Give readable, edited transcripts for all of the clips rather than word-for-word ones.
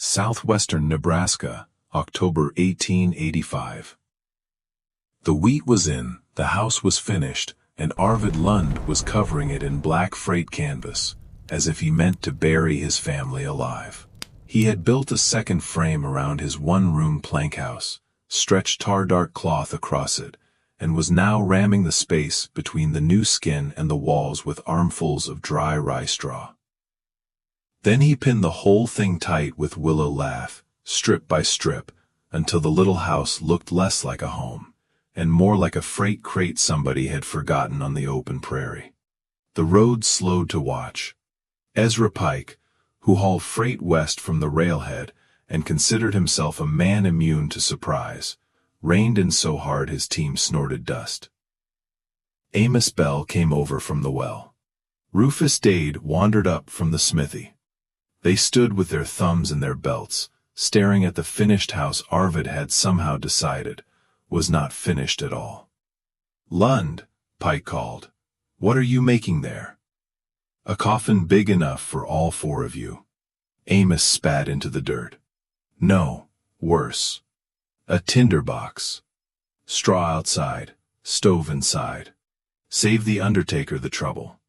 southwestern Nebraska, October 1885. The wheat was in, the house was finished, and Arvid Lund was covering it in black freight canvas, as if he meant to bury his family alive. He had built a second frame around his one-room plank house, stretched tar-dark cloth across it, and was now ramming the space between the new skin and the walls with armfuls of dry rye straw. Then he pinned the whole thing tight with willow lath, strip by strip, until the little house looked less like a home, and more like a freight crate somebody had forgotten on the open prairie. The road slowed to watch. Ezra Pike, who hauled freight west from the railhead and considered himself a man immune to surprise, reined in so hard his team snorted dust. Amos Bell came over from the well. Rufus Dade wandered up from the smithy. They stood with their thumbs in their belts, staring at the finished house Arvid had somehow decided was not finished at all. "Lund," Pike called, "what are you making there?" "A coffin big enough for all four of you." Amos spat into the dirt. "No, worse. A tinder box. Straw outside, stove inside. Save the undertaker the trouble."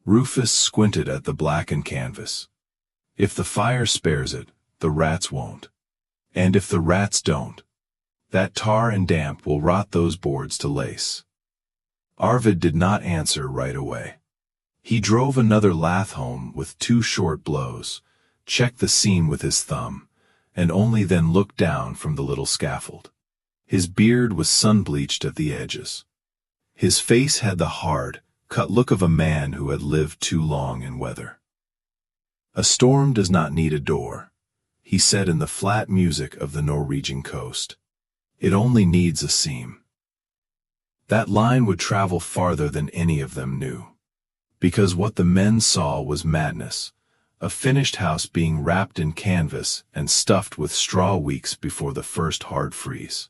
Rufus squinted at the blackened canvas. "If the fire spares it, the rats won't. And if the rats don't, that tar and damp will rot those boards to lace." Arvid did not answer right away. He drove another lath home with 2 short blows, checked the seam with his thumb, and only then looked down from the little scaffold. His beard was sun-bleached at the edges. His face had the hard, cut look of a man who had lived too long in weather. "A storm does not need a door," he said in the flat music of the Norwegian coast. "It only needs a seam." That line would travel farther than any of them knew. Because what the men saw was madness, a finished house being wrapped in canvas and stuffed with straw weeks before the first hard freeze.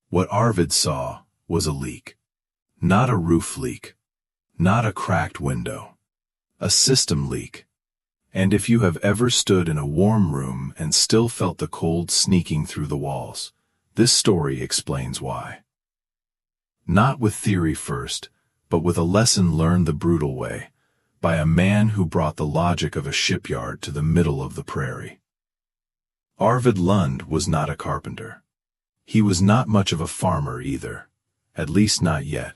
What Arvid saw was a leak. Not a roof leak. Not a cracked window. A system leak. And if you have ever stood in a warm room and still felt the cold sneaking through the walls, this story explains why. Not with theory first, but with a lesson learned the brutal way, by a man who brought the logic of a shipyard to the middle of the prairie. Arvid Lund was not a carpenter. He was not much of a farmer either, at least not yet.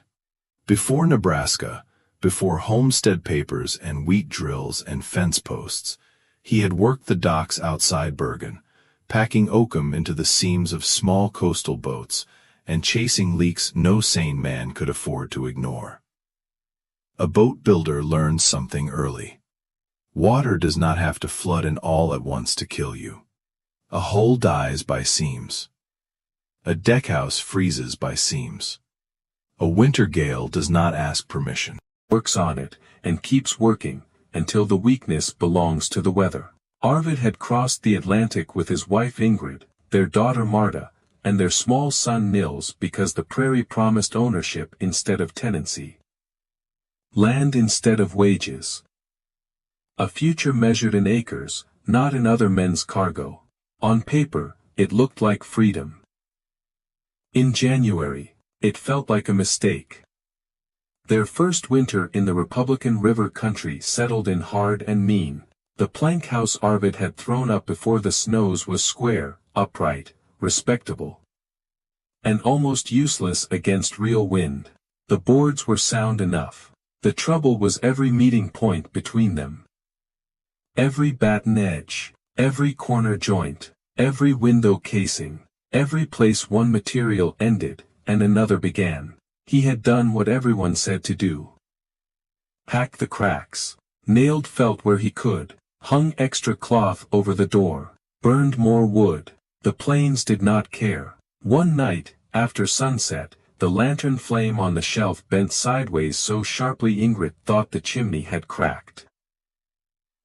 Before Nebraska, before homestead papers and wheat drills and fence posts, he had worked the docks outside Bergen, packing oakum into the seams of small coastal boats and chasing leaks no sane man could afford to ignore. A boat builder learns something early. Water does not have to flood in all at once to kill you. A hole dies by seams. A deckhouse freezes by seams. A winter gale does not ask permission. Works on it, and keeps working, until the weakness belongs to the weather. Arvid had crossed the Atlantic with his wife Ingrid, their daughter Marta, and their small son Nils because the prairie promised ownership instead of tenancy. Land instead of wages. A future measured in acres, not in other men's cargo. On paper, it looked like freedom. In January, it felt like a mistake. Their first winter in the Republican River country settled in hard and mean. The plank house Arvid had thrown up before the snows was square, upright, respectable, and almost useless against real wind. The boards were sound enough. The trouble was every meeting point between them. Every batten edge, every corner joint, every window casing, every place one material ended and another began. He had done what everyone said to do. Hacked the cracks, nailed felt where he could, hung extra cloth over the door, burned more wood. The planes did not care. One night, after sunset, the lantern flame on the shelf bent sideways so sharply Ingrid thought the chimney had cracked.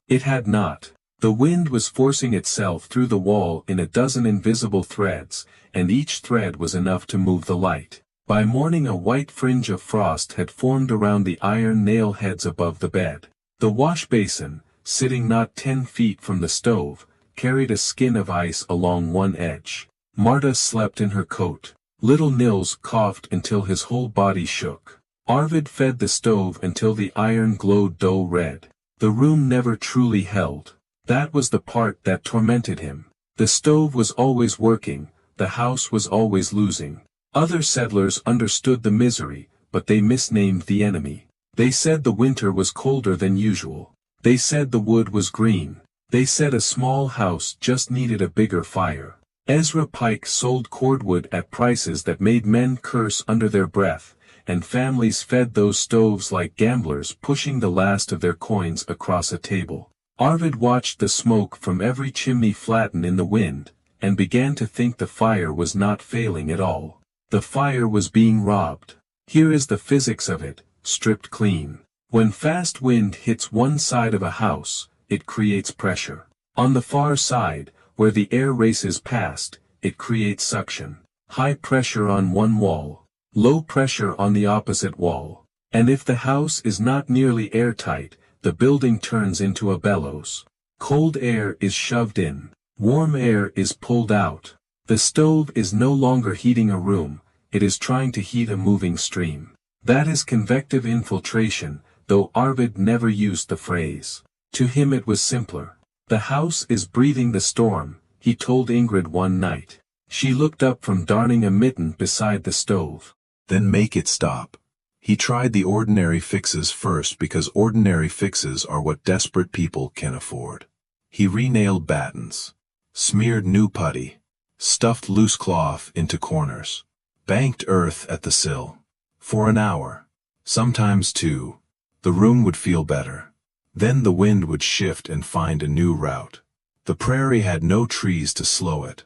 It had not. The wind was forcing itself through the wall in a dozen invisible threads, and each thread was enough to move the light. By morning a white fringe of frost had formed around the iron nail heads above the bed. The wash basin, sitting not 10 feet from the stove, carried a skin of ice along one edge. Marta slept in her coat. Little Nils coughed until his whole body shook. Arvid fed the stove until the iron glowed dull red. The room never truly held. That was the part that tormented him. The stove was always working, the house was always losing. Other settlers understood the misery, but they misnamed the enemy. They said the winter was colder than usual. They said the wood was green. They said a small house just needed a bigger fire. Ezra Pike sold cordwood at prices that made men curse under their breath, and families fed those stoves like gamblers pushing the last of their coins across a table. Arvid watched the smoke from every chimney flatten in the wind, and began to think the fire was not failing at all. The fire was being robbed. Here is the physics of it, stripped clean. When fast wind hits one side of a house, it creates pressure. On the far side, where the air races past, it creates suction. High pressure on one wall, low pressure on the opposite wall. And if the house is not nearly airtight, the building turns into a bellows. Cold air is shoved in. Warm air is pulled out. The stove is no longer heating a room, it is trying to heat a moving stream. That is convective infiltration, though Arvid never used the phrase. To him it was simpler. The house is breathing the storm, he told Ingrid one night. She looked up from darning a mitten beside the stove. Then make it stop. He tried the ordinary fixes first because ordinary fixes are what desperate people can afford. He renailed battens, smeared new putty, stuffed loose cloth into corners, banked earth at the sill. For an hour, sometimes two, the room would feel better. Then the wind would shift and find a new route. The prairie had no trees to slow it,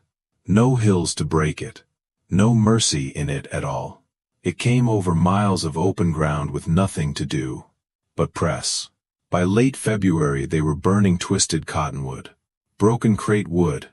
no hills to break it, no mercy in it at all. It came over miles of open ground with nothing to do but press. By late February they were burning twisted cottonwood, broken crate wood,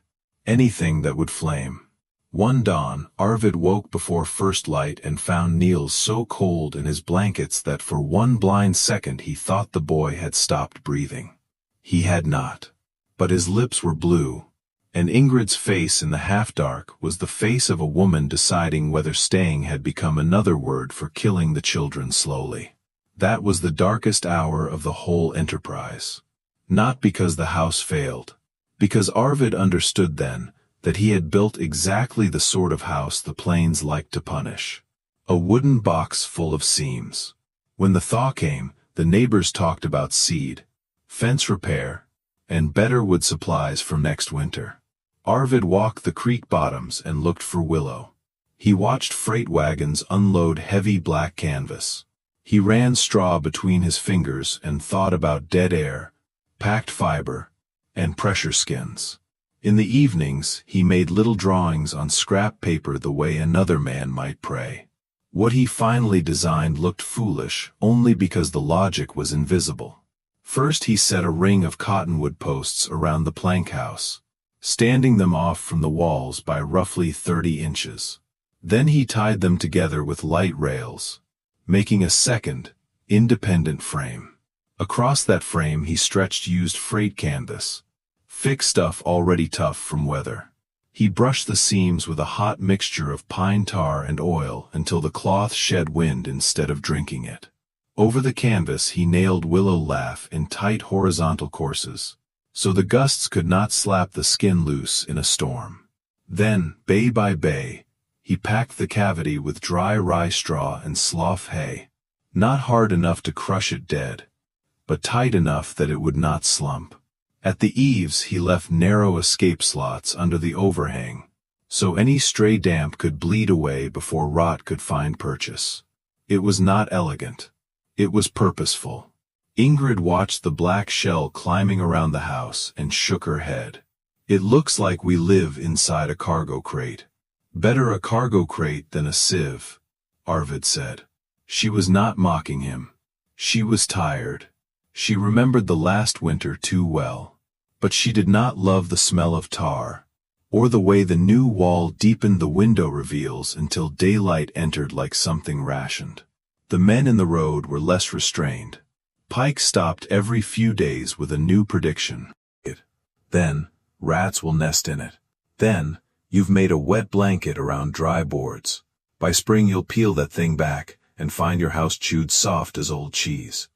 anything that would flame. One dawn, Arvid woke before first light and found Niels so cold in his blankets that for one blind second he thought the boy had stopped breathing. He had not. But his lips were blue, and Ingrid's face in the half-dark was the face of a woman deciding whether staying had become another word for killing the children slowly. That was the darkest hour of the whole enterprise. Not because the house failed, because Arvid understood then that he had built exactly the sort of house the plains liked to punish. A wooden box full of seams. When the thaw came, the neighbors talked about seed, fence repair, and better wood supplies for next winter. Arvid walked the creek bottoms and looked for willow. He watched freight wagons unload heavy black canvas. He ran straw between his fingers and thought about dead air, packed fiber, and pressure skins. In the evenings, he made little drawings on scrap paper the way another man might pray. What he finally designed looked foolish only because the logic was invisible. First he set a ring of cottonwood posts around the plank house, standing them off from the walls by roughly 30 inches. Then he tied them together with light rails, making a second, independent frame. Across that frame he stretched used freight canvas, thick stuff already tough from weather. He brushed the seams with a hot mixture of pine tar and oil until the cloth shed wind instead of drinking it. Over the canvas he nailed willow lath in tight horizontal courses, so the gusts could not slap the skin loose in a storm. Then, bay by bay, he packed the cavity with dry rye straw and slough hay, not hard enough to crush it dead, but tight enough that it would not slump. At the eaves he left narrow escape slots under the overhang, so any stray damp could bleed away before rot could find purchase. It was not elegant. It was purposeful. Ingrid watched the black shell climbing around the house and shook her head. It looks like we live inside a cargo crate. Better a cargo crate than a sieve, Arvid said. She was not mocking him. She was tired. She remembered the last winter too well. But she did not love the smell of tar, or the way the new wall deepened the window reveals until daylight entered like something rationed. The men in the road were less restrained. Pike stopped every few days with a new prediction. Then, Rats will nest in it. Then, you've made a wet blanket around dry boards. By spring you'll peel that thing back and find your house chewed soft as old cheese.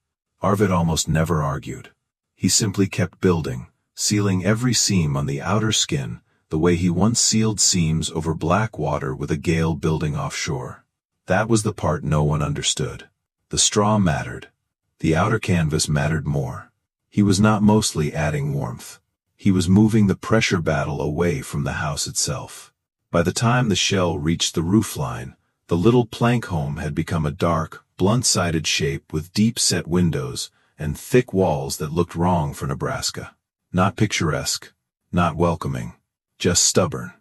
Arvid almost never argued. He simply kept building, sealing every seam on the outer skin, the way he once sealed seams over black water with a gale building offshore. That was the part no one understood. The straw mattered. The outer canvas mattered more. He was not mostly adding warmth. He was moving the pressure battle away from the house itself. By the time the shell reached the roofline, the little plank home had become a dark, blunt-sided shape with deep-set windows and thick walls that looked wrong for Nebraska. Not picturesque, not welcoming, just stubborn.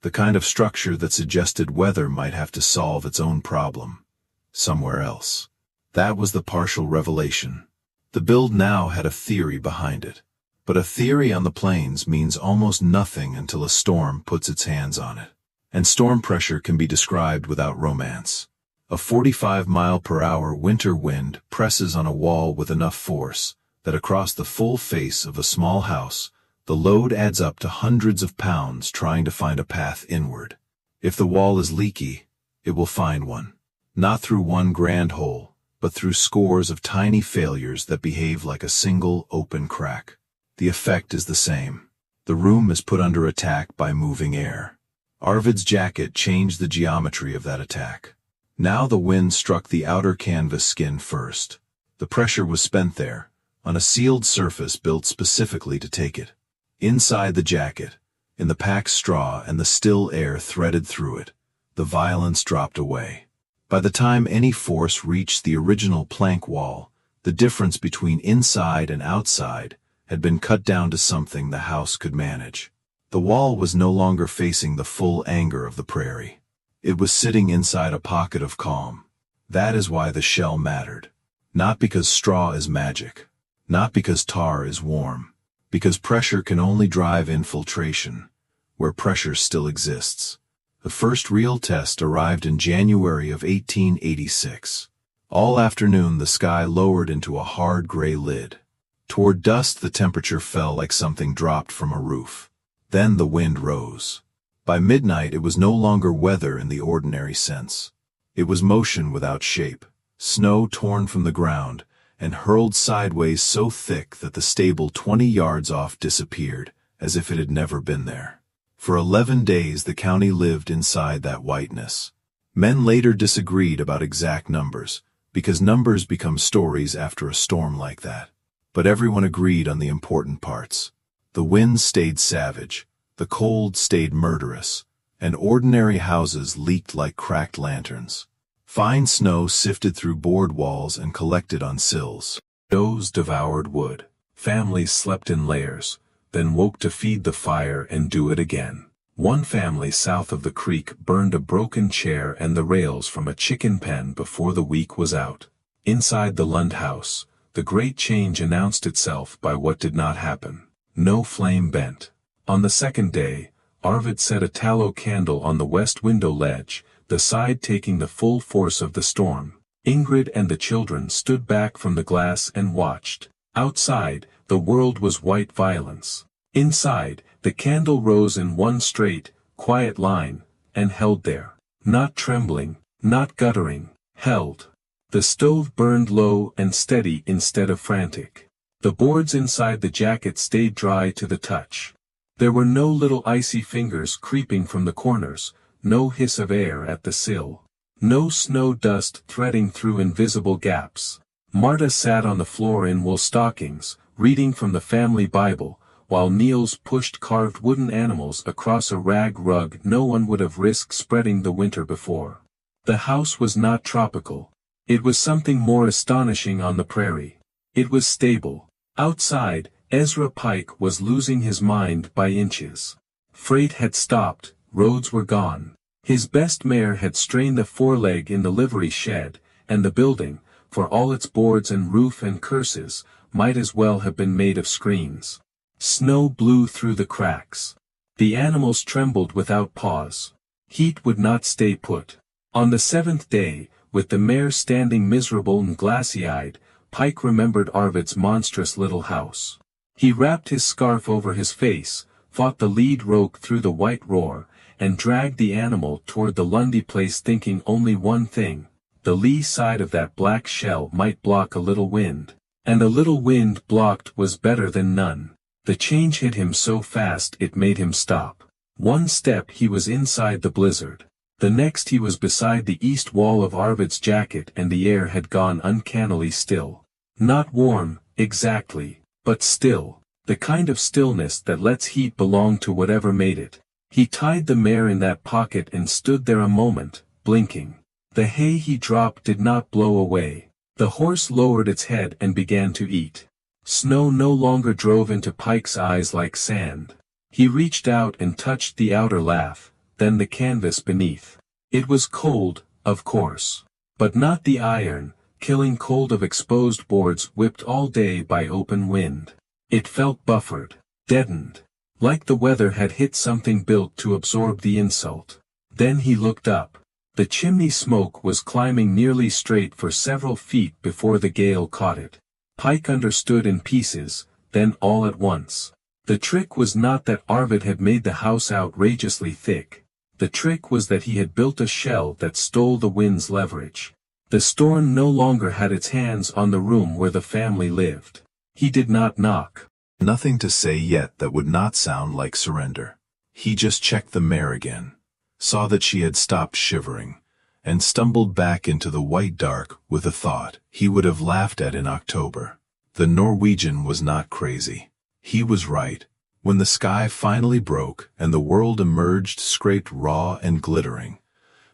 The kind of structure that suggested weather might have to solve its own problem somewhere else. That was the partial revelation. The build now had a theory behind it. But a theory on the plains means almost nothing until a storm puts its hands on it. And storm pressure can be described without romance. A 45-mile-per-hour winter wind presses on a wall with enough force that across the full face of a small house, the load adds up to hundreds of pounds trying to find a path inward. If the wall is leaky, it will find one. Not through one grand hole, but through scores of tiny failures that behave like a single open crack. The effect is the same. The room is put under attack by moving air. Arvid's jacket changed the geometry of that attack. Now the wind struck the outer canvas skin first. The pressure was spent there, on a sealed surface built specifically to take it. Inside the jacket, in the packed straw and the still air threaded through it, the violence dropped away. By the time any force reached the original plank wall, the difference between inside and outside had been cut down to something the house could manage. The wall was no longer facing the full anger of the prairie. It was sitting inside a pocket of calm. That is why the shell mattered. Not because straw is magic. Not because tar is warm. Because pressure can only drive infiltration, where pressure still exists. The first real test arrived in January of 1886. All afternoon the sky lowered into a hard gray lid. Toward dusk the temperature fell like something dropped from a roof. Then the wind rose. By midnight it was no longer weather in the ordinary sense. It was motion without shape, snow torn from the ground, and hurled sideways so thick that the stable 20 yards off disappeared, as if it had never been there. For 11 days the county lived inside that whiteness. Men later disagreed about exact numbers, because numbers become stories after a storm like that. But everyone agreed on the important parts. The wind stayed savage, the cold stayed murderous, and ordinary houses leaked like cracked lanterns. Fine snow sifted through board walls and collected on sills. Does devoured wood. Families slept in layers, then woke to feed the fire and do it again. One family south of the creek burned a broken chair and the rails from a chicken pen before the week was out. Inside the Lund house, the great change announced itself by what did not happen. No flame bent. On the second day, Arvid set a tallow candle on the west window ledge, the side taking the full force of the storm. Ingrid and the children stood back from the glass and watched. Outside, the world was white violence. Inside, the candle rose in one straight, quiet line, and held there. Not trembling, not guttering, held. The stove burned low and steady instead of frantic. The boards inside the jacket stayed dry to the touch. There were no little icy fingers creeping from the corners, no hiss of air at the sill. No snow dust threading through invisible gaps. Marta sat on the floor in wool stockings, reading from the family Bible, while Niels pushed carved wooden animals across a rag rug no one would have risked spreading the winter before. The house was not tropical. It was something more astonishing on the prairie. It was stable. Outside, Ezra Pike was losing his mind by inches. Freight had stopped, roads were gone. His best mare had strained the foreleg in the livery shed, and the building, for all its boards and roof and curses, might as well have been made of screens. Snow blew through the cracks. The animals trembled without pause. Heat would not stay put. On the seventh day, with the mare standing miserable and glassy-eyed, Pike remembered Arvid's monstrous little house. He wrapped his scarf over his face, fought the lead rogue through the white roar, and dragged the animal toward the Lundy place, thinking only one thing: the lee side of that black shell might block a little wind. And a little wind blocked was better than none. The change hit him so fast it made him stop. One step he was inside the blizzard. The next he was beside the east wall of Arvid's jacket, and the air had gone uncannily still. Not warm, exactly, but still. The kind of stillness that lets heat belong to whatever made it. He tied the mare in that pocket and stood there a moment, blinking. The hay he dropped did not blow away. The horse lowered its head and began to eat. Snow no longer drove into Pike's eyes like sand. He reached out and touched the outer lath, then the canvas beneath. It was cold, of course. But not the iron, killing cold of exposed boards whipped all day by open wind. It felt buffered, deadened, like the weather had hit something built to absorb the insult. Then he looked up. The chimney smoke was climbing nearly straight for several feet before the gale caught it. Pike understood in pieces, then all at once. The trick was not that Arvid had made the house outrageously thick. The trick was that he had built a shell that stole the wind's leverage. The storm no longer had its hands on the room where the family lived. He did not knock. Nothing to say yet that would not sound like surrender. He just checked the mare again, saw that she had stopped shivering, and stumbled back into the white dark with a thought he would have laughed at in October. The Norwegian was not crazy. He was right. When the sky finally broke and the world emerged scraped raw and glittering,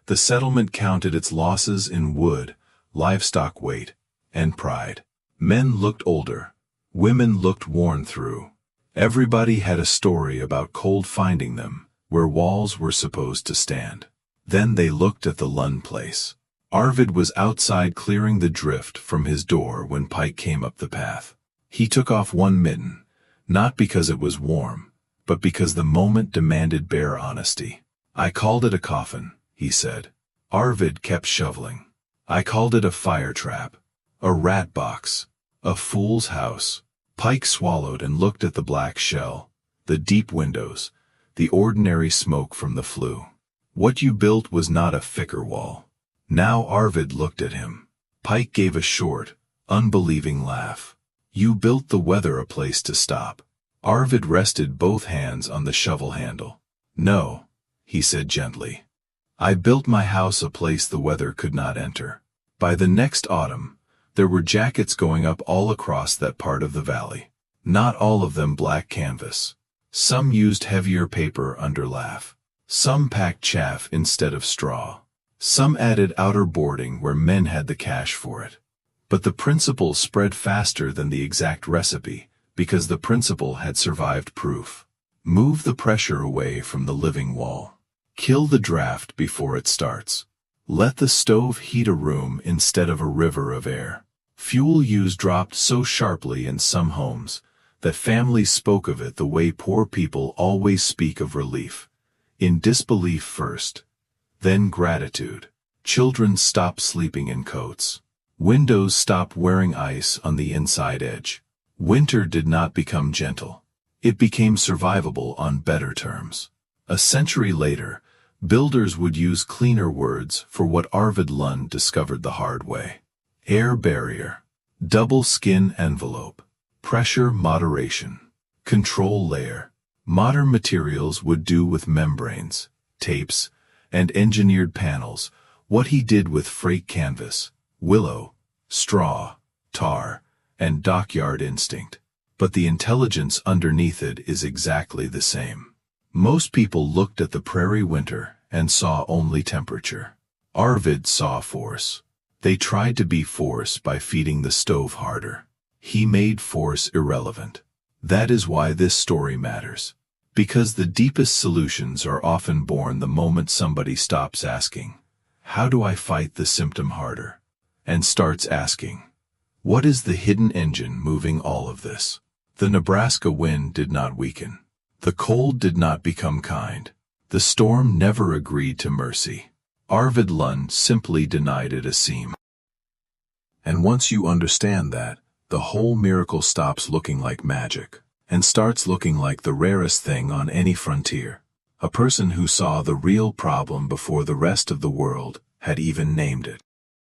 the settlement counted its losses in wood, livestock weight, and pride. Men looked older. Women looked worn through. Everybody had a story about cold finding them, where walls were supposed to stand. Then they looked at the Lund place. Arvid was outside clearing the drift from his door when Pike came up the path. He took off one mitten, not because it was warm, but because the moment demanded bare honesty. "I called it a coffin," he said. Arvid kept shoveling. "I called it a fire trap, a rat box, a fool's house." Pike swallowed and looked at the black shell, the deep windows, the ordinary smoke from the flue. "What you built was not a ficker wall." Now Arvid looked at him. Pike gave a short, unbelieving laugh. "You built the weather a place to stop." Arvid rested both hands on the shovel handle. "No," he said gently. "I built my house a place the weather could not enter." By the next autumn, there were jackets going up all across that part of the valley. Not all of them black canvas. Some used heavier paper under lath. Some packed chaff instead of straw. Some added outer boarding where men had the cash for it. But the principle spread faster than the exact recipe, because the principle had survived proof. Move the pressure away from the living wall. Kill the draft before it starts. Let the stove heat a room instead of a river of air. Fuel use dropped so sharply in some homes that families spoke of it the way poor people always speak of relief. In disbelief first, then gratitude. Children stopped sleeping in coats. Windows stopped wearing ice on the inside edge. Winter did not become gentle. It became survivable on better terms. A century later, builders would use cleaner words for what Arvid Lund discovered the hard way. Air barrier, double skin envelope, pressure moderation, control layer. Modern materials would do with membranes, tapes, and engineered panels what he did with freight canvas, willow, straw, tar, and dockyard instinct. But the intelligence underneath it is exactly the same. Most people looked at the prairie winter and saw only temperature. Arvid saw force. They tried to be force by feeding the stove harder. He made force irrelevant. That is why this story matters. Because the deepest solutions are often born the moment somebody stops asking, "How do I fight the symptom harder?" and starts asking, "What is the hidden engine moving all of this?" The Nebraska wind did not weaken. The cold did not become kind. The storm never agreed to mercy. Arvid Lund simply denied it a seam. And once you understand that, the whole miracle stops looking like magic. and starts looking like the rarest thing on any frontier. A person who saw the real problem before the rest of the world had even named it.